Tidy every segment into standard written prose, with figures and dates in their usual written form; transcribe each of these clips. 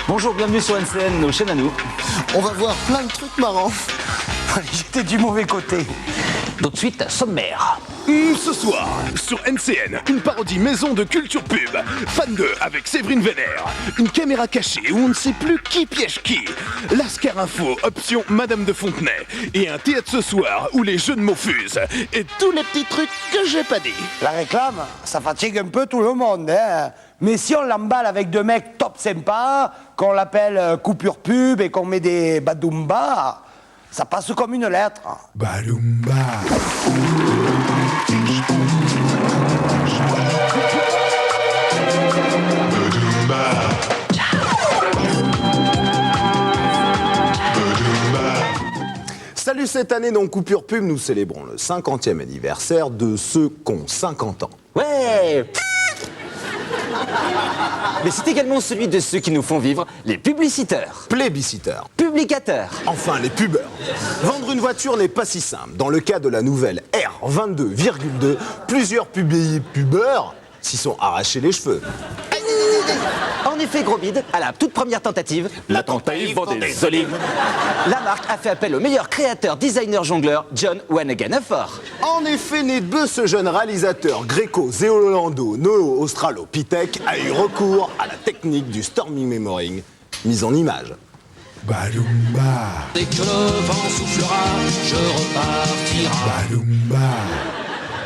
Bonjour, bienvenue sur NCN, nos chaînes à nous. On va voir plein de trucs marrants. J'étais du mauvais côté. Tout de suite, sommaire. Ce soir, sur NCN, une parodie maison de culture pub. Fan 2 avec Séverine Vénère. Une caméra cachée où on ne sait plus qui piège qui. Lascar Info, option Madame de Fontenay. Et un théâtre ce soir où les jeux de mots fusent. Et tous les petits trucs que j'ai pas dit. La réclame, ça fatigue un peu tout le monde, hein. Mais si on l'emballe avec deux mecs top sympas, qu'on l'appelle coupure pub et qu'on met des badumba, ça passe comme une lettre. Balumba. Salut, cette année dans Coupure Pub, nous célébrons le 50e anniversaire de ceux qui ont 50 ans. Ouais. Mais c'est également celui de ceux qui nous font vivre, les publiciteurs, Plébisciteurs. publicateurs. Enfin, les pubeurs. Vendre une voiture n'est pas si simple. Dans le cas de la nouvelle R22,2, plusieurs pubeurs s'y sont arrachés les cheveux. En effet, gros bide, à la toute première tentative, la tentative vend des olives. La marque a fait appel au meilleur créateur, designer, jongleur, John Wanaganafor. En effet, né de ce jeune réalisateur gréco-zéolando-neo-australopithèque a eu recours à la technique du storming memorying, mise en image. Balumba, Dès que le vent soufflera, je repartira. balumba,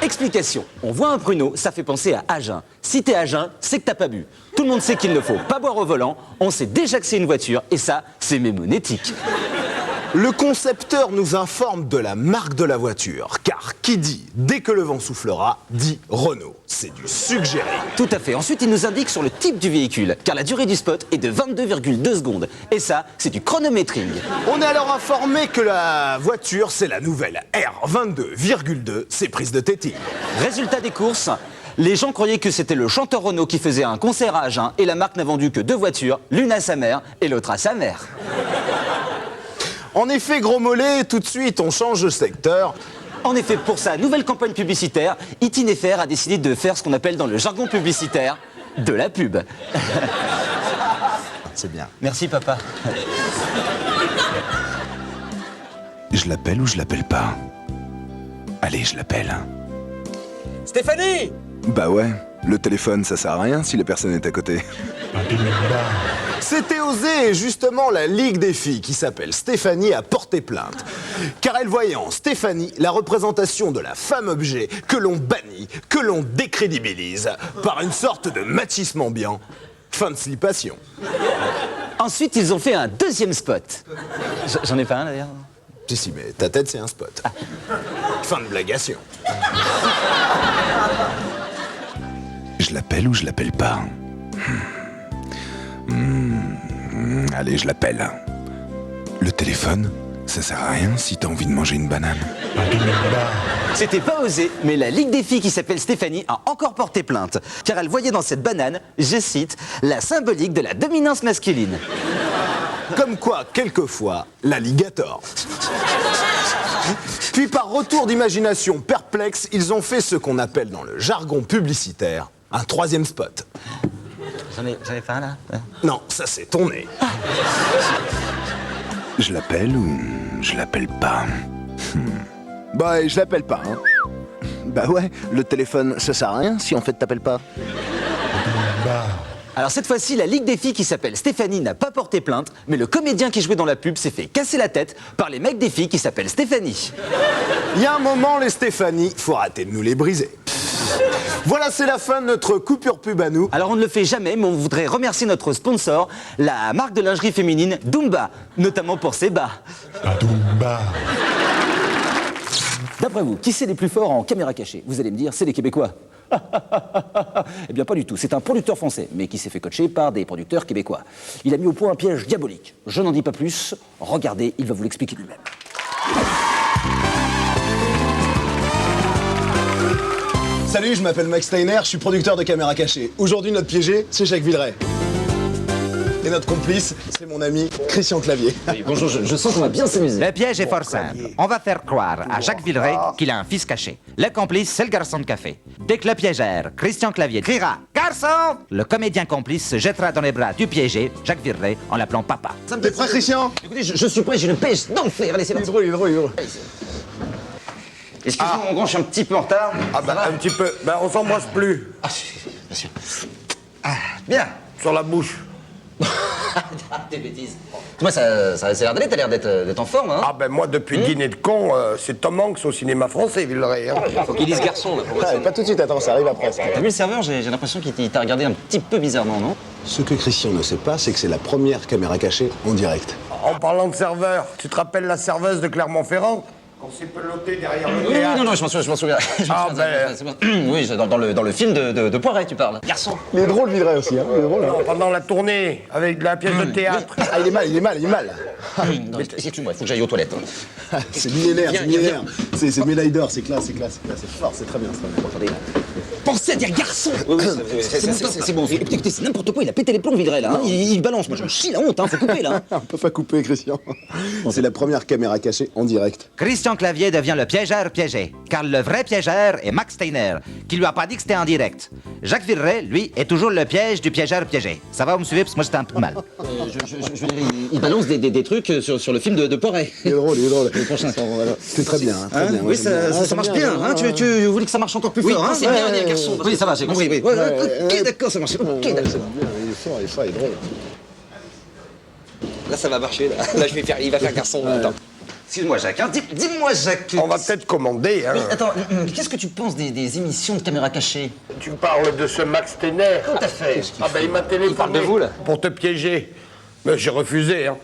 Explication. On voit un pruneau, ça fait penser à Agen. Si t'es Agen, c'est que t'as pas bu. Tout le monde sait qu'il ne faut pas boire au volant. On sait déjà que c'est une voiture, et ça, c'est mémonétique. Le concepteur nous informe de la marque de la voiture, car qui dit « dès que le vent soufflera » dit Renault. C'est du suggéré. Tout à fait. Ensuite, il nous indique sur le type du véhicule, car la durée du spot est de 22,2 secondes. Et ça, c'est du chronométring. On est alors informé que la voiture, c'est la nouvelle R22,2, c'est prise de tétine. Résultat des courses, les gens croyaient que c'était le chanteur Renault qui faisait un concert à Agen, et la marque n'a vendu que 2 voitures, l'une à sa mère et l'autre à sa mère. En effet, gros mollet, tout de suite, on change de secteur. En effet, pour sa nouvelle campagne publicitaire, Itinéfer a décidé de faire ce qu'on appelle dans le jargon publicitaire de la pub. C'est bien. Merci papa. je l'appelle ou je l'appelle pas? Allez, je l'appelle. Stéphanie! Bah ouais, le téléphone ça sert à rien si la personne est à côté. C'était osé et justement la Ligue des filles qui s'appelle Stéphanie a porté plainte. Car elle voyait en Stéphanie la représentation de la femme-objet que l'on bannit, que l'on décrédibilise par une sorte de machisme ambiant. Fin de slipation. Ensuite, ils ont fait un deuxième spot. J'en ai pas un d'ailleurs. Si, mais ta tête c'est un spot. Fin de blagation. Je l'appelle ou je l'appelle pas? Allez, je l'appelle. Le téléphone, ça sert à rien si t'as envie de manger une banane. C'était pas osé, mais la Ligue des filles qui s'appelle Stéphanie a encore porté plainte. Car elle voyait dans cette banane, je cite, la symbolique de la dominance masculine. Comme quoi, quelquefois, l'alligator. Puis par retour d'imagination perplexe, ils ont fait ce qu'on appelle dans le jargon publicitaire un troisième spot. J'en ai pas un là. Non, ça c'est ton nez. Je l'appelle ou je l'appelle pas? Bah, je l'appelle pas, hein. Bah ouais, le téléphone, ça sert à rien si en fait t'appelles pas. Alors cette fois-ci, la Ligue des filles qui s'appelle Stéphanie n'a pas porté plainte, mais le comédien qui jouait dans la pub s'est fait casser la tête par les mecs des filles qui s'appellent Stéphanie. Il y a un moment, les Stéphanie, faut arrêter de nous les briser. Voilà, c'est la fin de notre coupure pub à nous. Alors on ne le fait jamais, mais on voudrait remercier notre sponsor, la marque de lingerie féminine Dumba, notamment pour ses bas. D'après vous, qui c'est les plus forts en caméra cachée? Vous allez me dire, c'est les Québécois. Eh bien pas du tout, c'est un producteur français, mais qui s'est fait coacher par des producteurs québécois. Il a mis au point un piège diabolique. Je n'en dis pas plus, regardez, il va vous l'expliquer lui-même. Salut, je m'appelle Max Steiner, je suis producteur de caméras cachées. Aujourd'hui, notre piégé, c'est Jacques Villeray. Et notre complice, c'est mon ami Christian Clavier. Bonjour, je sens qu'on va bien s'amuser. Le piège est fort simple. On va faire croire à Jacques Villeray qu'il a un fils caché. Le complice, c'est le garçon de café. Dès que le piégeur, Christian Clavier, criera « Garçon !», le comédien complice se jettera dans les bras du piégé, Jacques Villeray, en l'appelant papa. T'es prêt, Christian? Écoutez, je suis prêt, j'ai une pêche d'enfer. Allez, c'est parti. Il est drôle. Excusez-moi, mon grand, je suis un petit peu en retard. Ah ben, un petit peu. Ben, on s'embrasse plus. Ah, bien sûr. Ah, bien. Sur la bouche. Des bêtises. Moi, ça a l'air d'aller, t'as l'air d'être en forme, hein. Ah ben, moi, depuis Dîner de con, c'est Tom Hanks au cinéma français, Villeray. Hein. Faut qu'il dise garçon, là, pour moi. Pas tout de suite, attends, ça arrive après, ça. T'as vu le serveur? J'ai l'impression qu'il t'a regardé un petit peu bizarrement, non? Ce que Christian ne sait pas, c'est que c'est la première caméra cachée en direct. En parlant de serveur, tu te rappelles la serveuse de Clermont-Ferrand? Qu'on s'est peloté derrière le Oui, théâtre. non, je m'en souviens. Ah, ben... Oui, dans le film de Poiret, tu parles. Garçon. Il est drôle, Villeray aussi, hein. Il est drôle, hein. Non, pendant la tournée, avec la pièce de théâtre. Ah, il est mal. Non, excuse-moi, il faut que j'aille aux toilettes. C'est millénaire, Viens, c'est millénaire. C'est médaille d'or, c'est classe, c'est fort, c'est très bien. Attendez. Pensez à dire garçon. C'est bon. Écoutez, c'est n'importe quoi, il a pété les plombs, Villeray, là. Hein. Il balance, moi je me chie la honte, hein. Faut couper, là. On peut pas couper, Christian. C'est la première caméra cachée en direct. Christian Clavier devient le piégeur piégé, car le vrai piégeur est Max Steiner, qui lui a pas dit que c'était en direct. Jacques Villeray, lui, est toujours le piège du piégeur piégé. Ça va, vous me suivez, parce que moi j'étais un peu mal. Il balance des trucs sur le film de Poiret. Il est drôle. Le prochain. C'est très bien, hein, très bien. Oui, ça marche bien. Hein. Tu voulais que ça marche encore plus fort, hein? C'est bien, garçon. Oui, ça va, j'ai compris. Oui. Ok, d'accord, ça marche. Ok, d'accord. Il est fort, il est drôle. Là, ça va marcher, là. Là, il va faire garçon. Attends. Excuse-moi, Jacques. Hein. Dis-moi, Jacques. On va peut-être commander, hein. Oui, attends, qu'est-ce que tu penses des émissions de caméra cachée? Tu me parles de ce Max Steiner. Tout à fait. Ah ben, il m'a téléphoné. parle de vous, là. Pour te piéger. Mais j'ai refusé, hein.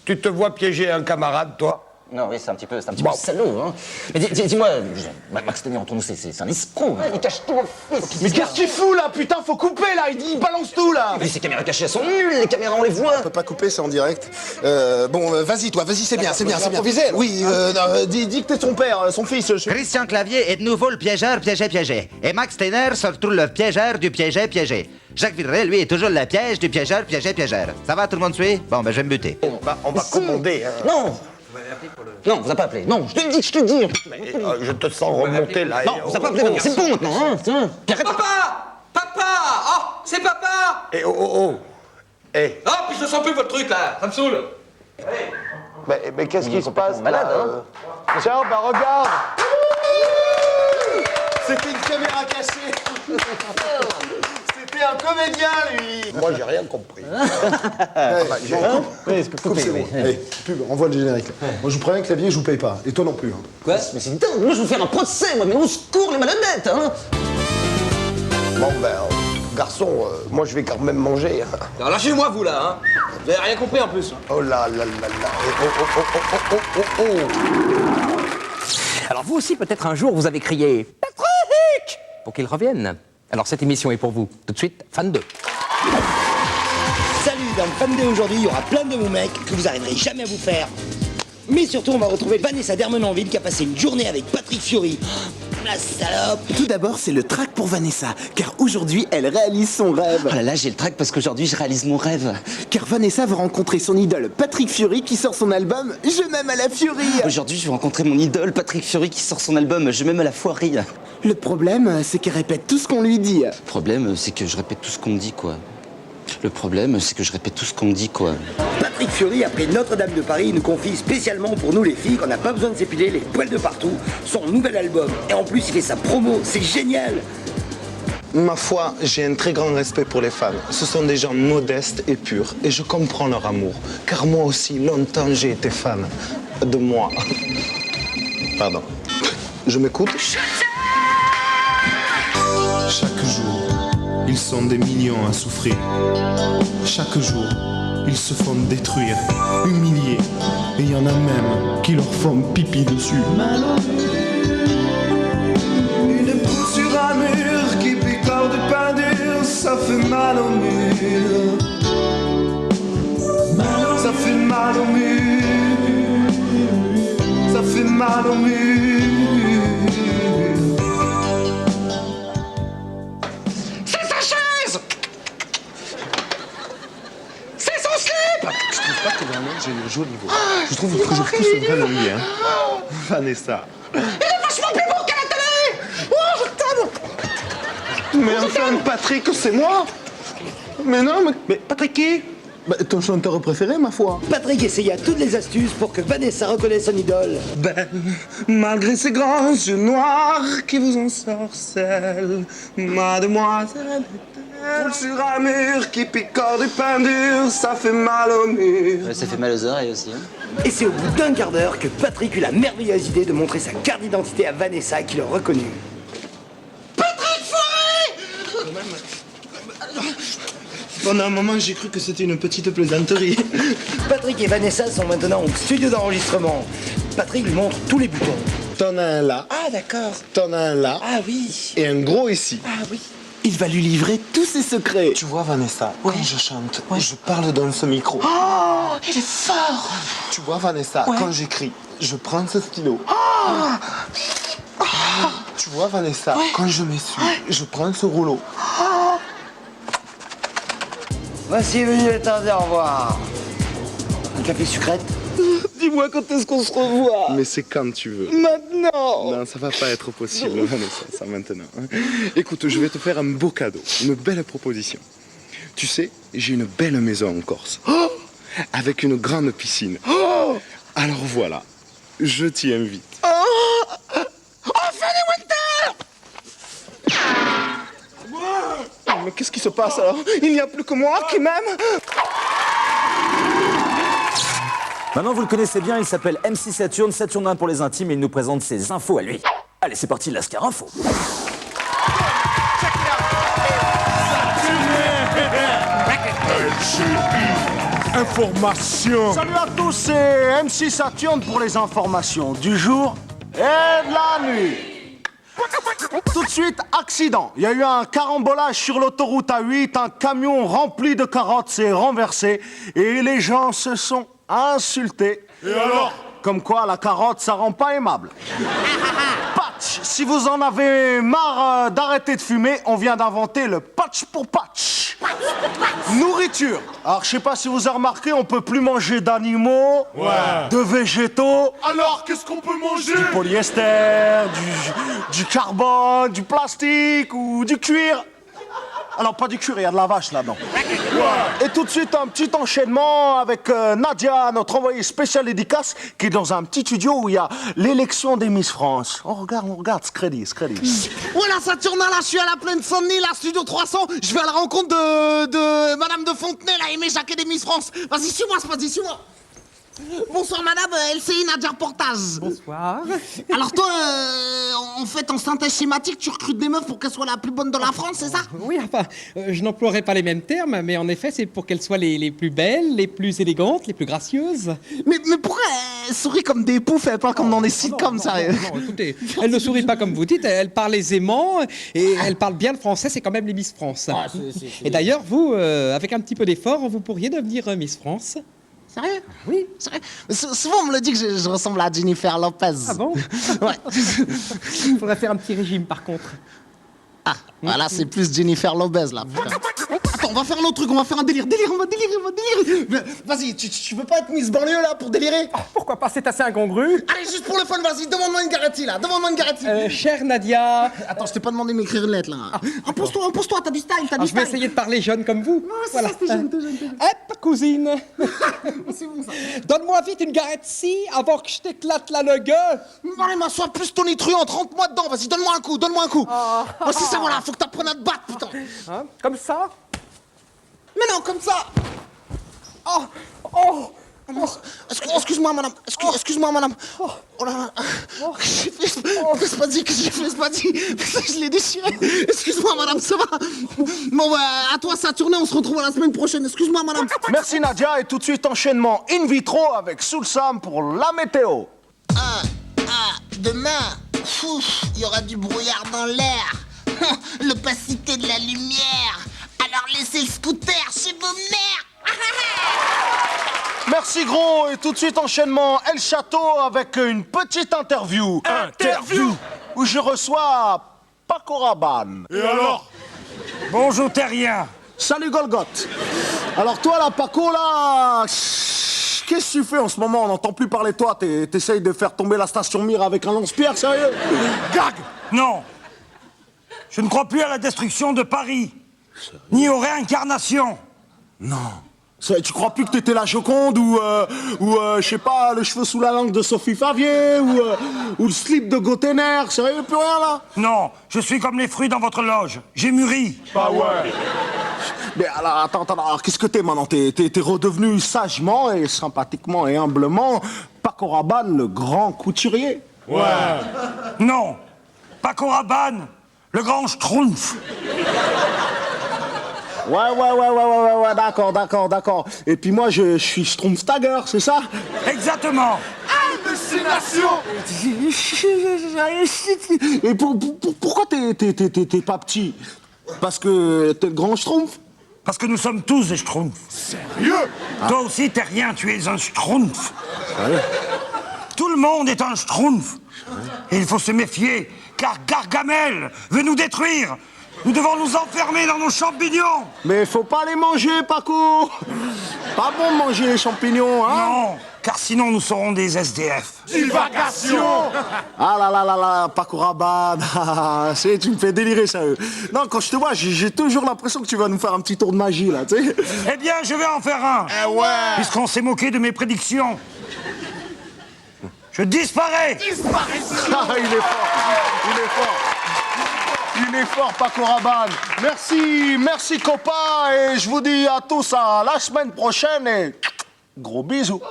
Tu te vois piéger un camarade, toi? Non, oui, c'est un petit peu Bon. salaud, hein. Mais dis-moi, Max Steiner, entre nous, c'est un escroc, hein. Il cache tout au fils. Mais qu'est-ce que tu fous là? Putain, faut couper là! Il balance tout là! Mais ces caméras cachées, elles sont nulles, les caméras, on les voit. On peut pas couper, c'est en direct. Vas-y, c'est bien. Oui, dis que t'es son père, son fils. Christian Clavier est de nouveau le piégeur piégé. Et Max Steiner se retrouve le piégeur du piégé. Jacques Villeray, lui, est toujours le piège du piégeur. Ça va, tout le monde suit? Bon, ben, je vais me buter. On va commander, hein. Non. Non, vous a pas appelé. Non, je te le dis. Je te sens remonter, là. Non, vous a pas appelé, c'est bon maintenant, hein. Tiens. Papa Oh, c'est papa Eh, oh. Eh, Oh, puis je sens plus votre truc, là. Ça me saoule. mais qu'est-ce qui se passe, malade, là, Tiens, bah, regarde. C'était une caméra cachée. C'était un comédien, lui. Moi, j'ai rien compris. Coupe, c'est bon. Allez, pub, envoie le générique. Là. Moi, je vous préviens que Clavier, je vous paye pas. Et toi non plus. Hein. Quoi? Mais c'est dingue, moi je vais vous faire un procès, moi, mais au secours, les malhonnêtes, hein. Bon, ben, garçon, moi, je vais quand même manger. Hein. Alors, lâchez-moi, vous, là, hein. Vous avez rien compris, en plus. Oh là là là là. Oh. Alors vous aussi, peut-être un jour, vous avez crié « Patrick !» pour qu'il revienne. Alors cette émission est pour vous. Tout de suite, Fan 2. Salut, dans le Fan 2 aujourd'hui, il y aura plein de mots mecs que vous arriverez jamais à vous faire. Mais surtout, on va retrouver Vanessa d'Ermenonville qui a passé une journée avec Patrick Fiori. La salope! Tout d'abord, c'est le track pour Vanessa, car aujourd'hui, elle réalise son rêve. Oh là là, j'ai le trac parce qu'aujourd'hui, je réalise mon rêve. Car Vanessa va rencontrer son idole Patrick Fiori qui sort son album Je m'aime à la Furie. Aujourd'hui, je vais rencontrer mon idole Patrick Fiori qui sort son album Je m'aime à la foirie. Le problème, c'est qu'elle répète tout ce qu'on lui dit. Le problème, c'est que je répète tout ce qu'on me dit, quoi. Patrick Fiori, après Notre-Dame de Paris, nous confie spécialement pour nous les filles qu'on n'a pas besoin de s'épiler les poils de partout son nouvel album. Et en plus, il fait sa promo, c'est génial! Ma foi, j'ai un très grand respect pour les femmes. Ce sont des gens modestes et purs. Et je comprends leur amour. Car moi aussi, longtemps, j'ai été fan de moi. Pardon. Je m'écoute. Chaque jour, ils sont des millions à souffrir. Chaque jour, ils se font détruire, humilier. Et il y en a même qui leur font pipi dessus. Une proue sur un mur qui picore de pain dur, ça fait mal au mur. Ça fait mal au mur. Ça fait mal au mur. une jolie voix. Je trouve que je pousse vraiment bien. Vanessa. Il est vachement plus beau qu'à la télé. Oh, je t'aime. Mais enfin, Patrick, c'est moi. Mais non, mais Patrick qui? Bah, ton chanteur préféré, ma foi. Patrick essaya toutes les astuces pour que Vanessa reconnaisse son idole. Belle, malgré ses grands yeux noirs qui vous ensorcellent, mademoiselle roule sur un mur qui picore du pain dur, ça fait mal au mur. Ouais, ça fait mal aux oreilles aussi. Et c'est au bout d'un quart d'heure que Patrick eut la merveilleuse idée de montrer sa carte d'identité à Vanessa qui le reconnut. Patrick Fury. Pendant un moment, j'ai cru que c'était une petite plaisanterie. Patrick et Vanessa sont maintenant au studio d'enregistrement. Patrick lui montre tous les boutons. T'en as un là. Ah d'accord. T'en as un là. Ah oui. Et un gros ici. Ah oui. Il va lui livrer tous ses secrets. Tu vois, Vanessa, quand je chante, je parle dans ce micro. Oh, il est fort. Tu vois, Vanessa, quand j'écris, je prends ce stylo. Tu vois, Vanessa, quand je m'essuie, je prends ce rouleau. Voici venu le temps de revoir. Un café sucrète? Dis-moi quand est-ce qu'on se revoit. Mais c'est quand tu veux. Maintenant. Non, ça va pas être possible, Vanessa, ça maintenant. Écoute, je vais te faire un beau cadeau, une belle proposition. Tu sais, j'ai une belle maison en Corse. Avec une grande piscine. Alors voilà, je t'y invite. Mais qu'est-ce qui se passe alors? Il n'y a plus que moi qui m'aime. Maintenant, vous le connaissez bien, il s'appelle MC Saturne, Saturnin pour les intimes, et il nous présente ses infos à lui. Allez, c'est parti, Lascar Info. Information. Salut à tous, c'est MC Saturne pour les informations du jour et de la nuit. Tout de suite, accident. Il y a eu un carambolage sur l'autoroute A8, un camion rempli de carottes s'est renversé et les gens se sont insultés. Et alors? Comme quoi, la carotte, ça rend pas aimable. Patch, si vous en avez marre d'arrêter de fumer, on vient d'inventer le patch pour patch. Nourriture. Alors, je sais pas si vous avez remarqué, on peut plus manger d'animaux, de végétaux. Alors, qu'est-ce qu'on peut manger? Du polyester, du carbone, du plastique ou du cuir. Alors, pas du cuir, il y a de la vache là-dedans. Et tout de suite, un petit enchaînement avec Nadia, notre envoyée spéciale dédicace, qui est dans un petit studio où il y a l'élection des Miss France. On regarde, ce crédit. Voilà, Saturne, là, je suis à la plaine Saint-Denis, là, Studio 300. Je vais à la rencontre de Madame de Fontenay, là, Aimé Jacquet des Miss France. Vas-y, suis-moi. Bonsoir madame, LCI Nadia Reportage. Bonsoir. Alors toi, en fait, en synthèse schématique, tu recrutes des meufs pour qu'elles soient la plus bonne de la France, c'est ça? Oui, enfin, je n'emploierai pas les mêmes termes, mais en effet, c'est pour qu'elles soient les plus belles, les plus élégantes, les plus gracieuses. Mais pourquoi elles sourient comme des poufs, elles parlent comme dans des sitcoms, sérieux? Non, écoutez, elles ne sourient pas comme vous dites, elles parlent aisément, et elles parlent bien le français, c'est quand même les Miss France. Et d'ailleurs, vous, avec un petit peu d'effort, vous pourriez devenir Miss France. Sérieux? Oui. Sérieux? Souvent on me le dit que je ressemble à Jennifer Lopez. Ah bon? Ouais. Il faudrait faire un petit régime par contre. Ah, voilà, c'est plus Jennifer Lopez là. Putain. Attends, on va faire un autre truc, on va faire un délire. On va délirer. Mais, vas-y, tu veux pas être Miss Banlieue là pour délirer? Oh, pourquoi pas, c'est assez incongru. Allez, juste pour le fun, vas-y, demande-moi une garantie là, Chère Nadia. Attends, je t'ai pas demandé de m'écrire une lettre là. Impose-toi, t'as du style, Je vais essayer de parler jeune comme vous. Non, c'est ça, t'es jeune. Hop, cousine. C'est bon ça. Donne-moi vite une garantie avant que je t'éclate la gueule. Allez, m'assois plus Tony Truant, rentre-moi dedans, vas-y, donne-moi un coup. Oh, c'est ça, voilà, faut que t'apprennes à te battre, putain. Hein? Comme ça? Mais non, comme ça. Excuse-moi, madame. Excuse-moi, madame. Oh là là. J'ai fait spastique. Je l'ai déchiré. Excuse-moi, madame, ça va? Bon, bah, à toi, Saturne, on se retrouve la semaine prochaine. Excuse-moi, madame. Merci Nadia, et tout de suite enchaînement in vitro avec Soulsam pour la météo. Demain, il y aura du brouillard dans l'air. L'opacité de la lumière. Alors laissez le scooter chez vos mères. Merci gros, et tout de suite enchaînement El Château avec une petite interview. Où je reçois Paco Rabanne. Et alors? Bonjour terrien. Salut Golgoth. Alors toi là, Paco là, qu'est-ce que tu fais en ce moment? On n'entend plus parler de toi. T'essayes de faire tomber la station Mir avec un lance-pierre, sérieux? Gag! Non! Je ne crois plus à la destruction de Paris, ni aux réincarnations. Non. Tu crois plus que t'étais la Joconde ou je sais pas, le cheveu sous la langue de Sophie Favier ou le slip de Gottener, sérieux, plus rien là? Non, je suis comme les fruits dans votre loge. J'ai mûri. Bah ouais. Mais alors, attends, alors qu'est-ce que t'es maintenant? T'es redevenu sagement et sympathiquement et humblement Paco Rabanne, le grand couturier? Ouais. Non, Paco Rabanne, le grand schtroumpf. Ouais, d'accord. Et puis moi, je suis Schtroumpfstagger, c'est ça? Exactement. Hallucination. Et pourquoi t'es pas petit? Parce que t'es le grand Schtroumpf? Parce que nous sommes tous des schtroumpfs. Sérieux? Toi aussi, t'es rien, tu es un schtroumpf. Sérieux? Tout le monde est un schtroumpf. Et il faut se méfier, car Gargamel veut nous détruire. Nous devons nous enfermer dans nos champignons. Mais faut pas les manger, Paco. Pas bon de manger les champignons, hein? Non, car sinon nous serons des SDF. Divagation. Ah là, Paco Rabanne. Tu me fais délirer, sérieux. Non, quand je te vois, j'ai toujours l'impression que tu vas nous faire un petit tour de magie, là, tu sais. Eh bien, je vais en faire un. Eh ouais. Puisqu'on s'est moqué de mes prédictions. Je disparais. Disparition. Il est fort, Paco Rabanne. Merci copains, et je vous dis à tous à la semaine prochaine et gros bisous.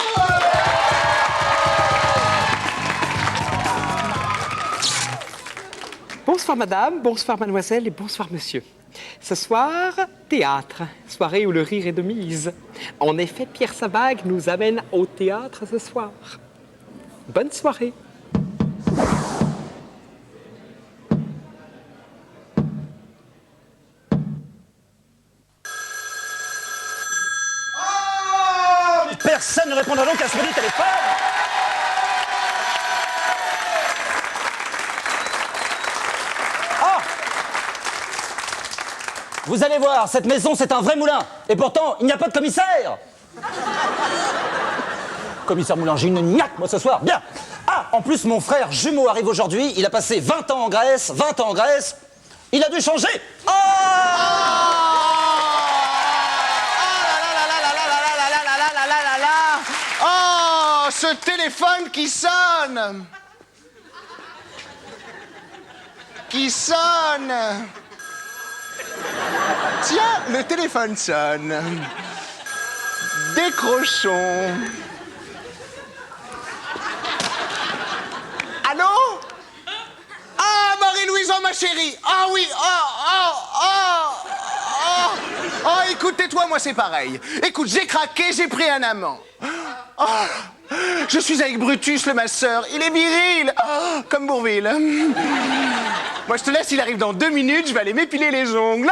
Bonsoir madame, bonsoir mademoiselle et bonsoir monsieur. Ce soir, théâtre, soirée où le rire est de mise. En effet, Pierre Sabag nous amène au théâtre ce soir. Bonne soirée. Personne ne répondra donc à ce petit téléphone. Ah! Vous allez voir, cette maison, c'est un vrai moulin. Et pourtant, il n'y a pas de commissaire. Commissaire Moulin, j'ai une niaque, moi, ce soir. Bien. Ah, en plus, mon frère jumeau arrive aujourd'hui. Il a passé 20 ans en Grèce. Il a dû changer. Oh, ce téléphone qui sonne. Tiens, le téléphone sonne. Décrochons. Allô? Ah, Marie-Louise, oh ma chérie. Ah oui, oh, écoute, tais-toi, moi c'est pareil. Écoute, j'ai craqué, j'ai pris un amant. Oh, je suis avec Brutus, le masseur. Il est viril, comme Bourvil. Moi, je te laisse, il arrive dans 2 minutes, je vais aller m'épiler les ongles.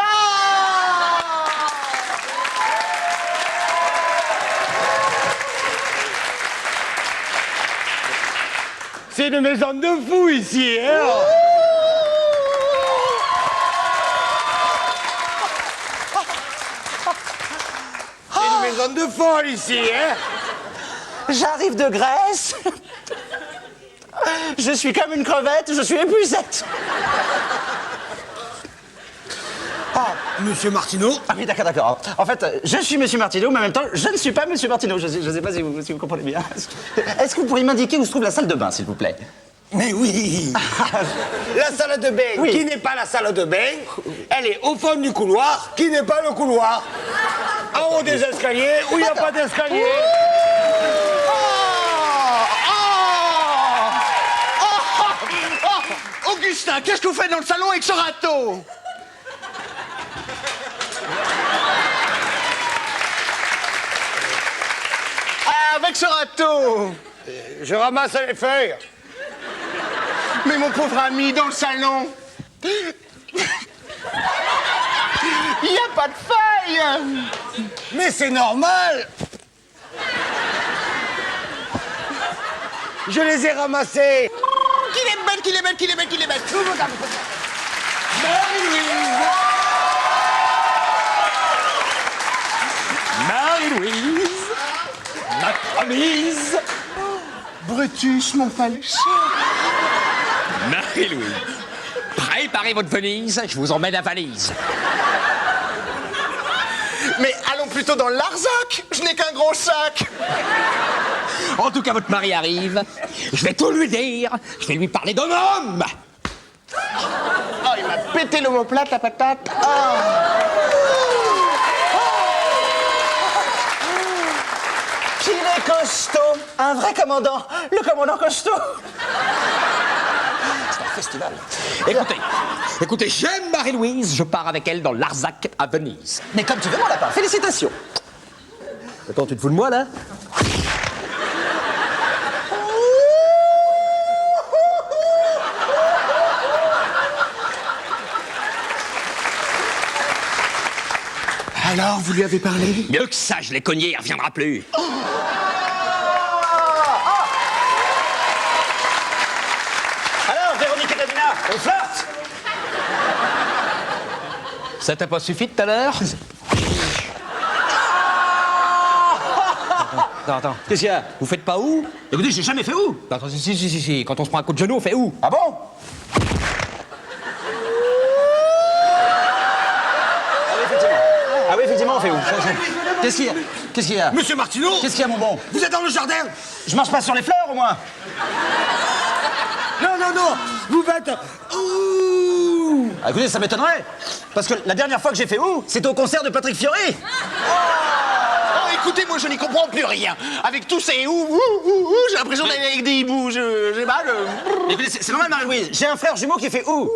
C'est une maison de fous ici, hein? C'est une maison de folle ici, hein? J'arrive de Grèce. Je suis comme une crevette, je suis épuisette. Ah, Monsieur Martineau? Ah oui, d'accord. En fait, je suis Monsieur Martineau, mais en même temps, je ne suis pas Monsieur Martineau. Je ne sais pas si vous comprenez bien. Est-ce que vous pourriez m'indiquer où se trouve la salle de bain, s'il vous plaît? Mais oui. La salle de bain, qui n'est pas la salle de bain, elle est au fond du couloir, qui n'est pas le couloir. En haut des escaliers, où il n'y a pas d'escalier. Augustin, qu'est-ce que vous faites dans le salon avec ce râteau? Avec ce râteau? Je ramasse les feuilles. Mais mon pauvre ami, dans le salon, il n'y a pas de feuilles. Mais c'est normal. Je les ai ramassées. Qu'il est belle. Marie-Louise, notre Venise. Brutus, mon phallus. Marie-Louise, préparez votre Venise, je vous emmène à Valise. Mais allons plutôt dans le Larzac. Je n'ai qu'un gros sac. En tout cas, votre mari arrive. Je vais tout lui dire. Je vais lui parler d'un homme. Oh, il m'a pété l'omoplate, la patate. Qu'il est costaud, un vrai commandant, le commandant costaud. C'est un festival. Écoutez, j'aime Marie-Louise, je pars avec elle dans Larzac à Venise. Mais comme tu veux, mon lapin, félicitations. Attends, tu te fous de moi, là? Alors, vous lui avez parlé? Mieux que ça, je l'ai cogné, elle reviendra plus. Alors, Véronique et Davina, on flirte? Ça t'a pas suffi tout à l'heure? Attends. Qu'est-ce qu'il y a? Vous faites pas où? Écoutez, j'ai jamais fait où? Attends, si. Quand on se prend un coup de genou, on fait où? Ah bon? Ah oui, effectivement, on fait où? Qu'est-ce qu'il y a? Qu'est-ce qu'il y a? Monsieur Martineau, Qu'est-ce qu'il y a, mon bon? vous êtes dans le jardin? Je marche pas sur les fleurs, au moins? Non, vous faites... Ouh. Ah, écoutez, ça m'étonnerait. Parce que la dernière fois que j'ai fait où? C'était au concert de Patrick Fiori. Oh, écoutez, moi, je n'y comprends plus rien. Avec tous ces j'ai l'impression d'aller avec des hiboux. J'ai mal. Écoutez, c'est normal, Marie-Louise. J'ai un frère jumeau qui fait où?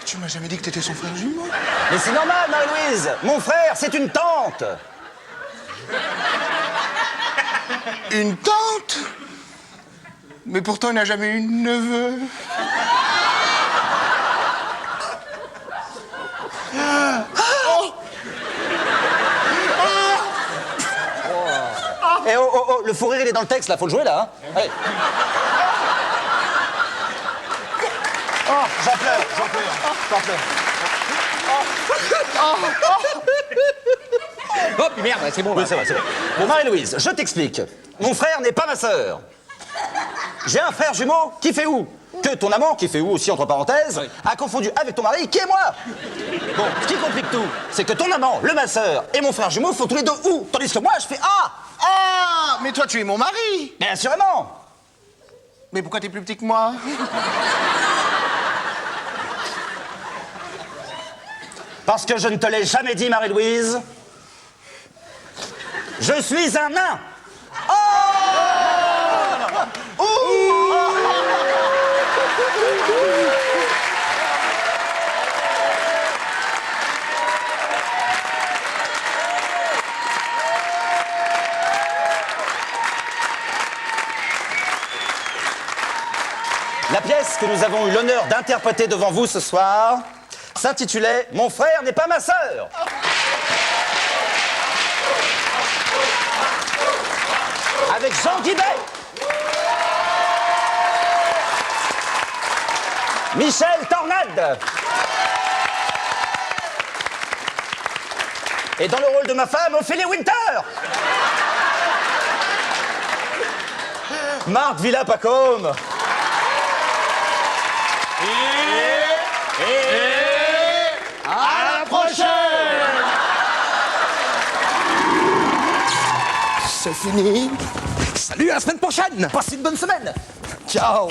Tu m'as jamais dit que t'étais son frère jumeau? Mais c'est normal, Marie-Louise. Mon frère, c'est une tante. Une tante? Mais pourtant, il n'a jamais eu de neveu. Eh oh, le fou rire, il est dans le texte, là. Faut le jouer, là. Hein. Allez. Oh, j'en pleure. Oh, puis merde, c'est bon. Oui, c'est vrai. Bon, Marie-Louise, je t'explique. Mon frère n'est pas ma sœur. J'ai un frère jumeau qui fait où? Que ton amant, qui fait où aussi, entre parenthèses, a confondu avec ton mari, qui est moi. Bon, ce qui complique tout, c'est que ton amant, le masseur, et mon frère jumeau font tous les deux où? Tandis que moi, je fais ah. Ah, mais toi, tu es mon mari. Bien assurément. Mais pourquoi t'es plus petit que moi? Parce que je ne te l'ai jamais dit, Marie-Louise. Je suis un nain. Oh! La pièce que nous avons eu l'honneur d'interpréter devant vous ce soir s'intitulait « Mon frère n'est pas ma sœur ». Avec Jean Guibet, Michel Tornade, et dans le rôle de ma femme, Ophélie Winter, Marc Villa-Pacôme. À la prochaine! C'est fini. Salut, à la semaine prochaine. Passez une bonne semaine. Ciao.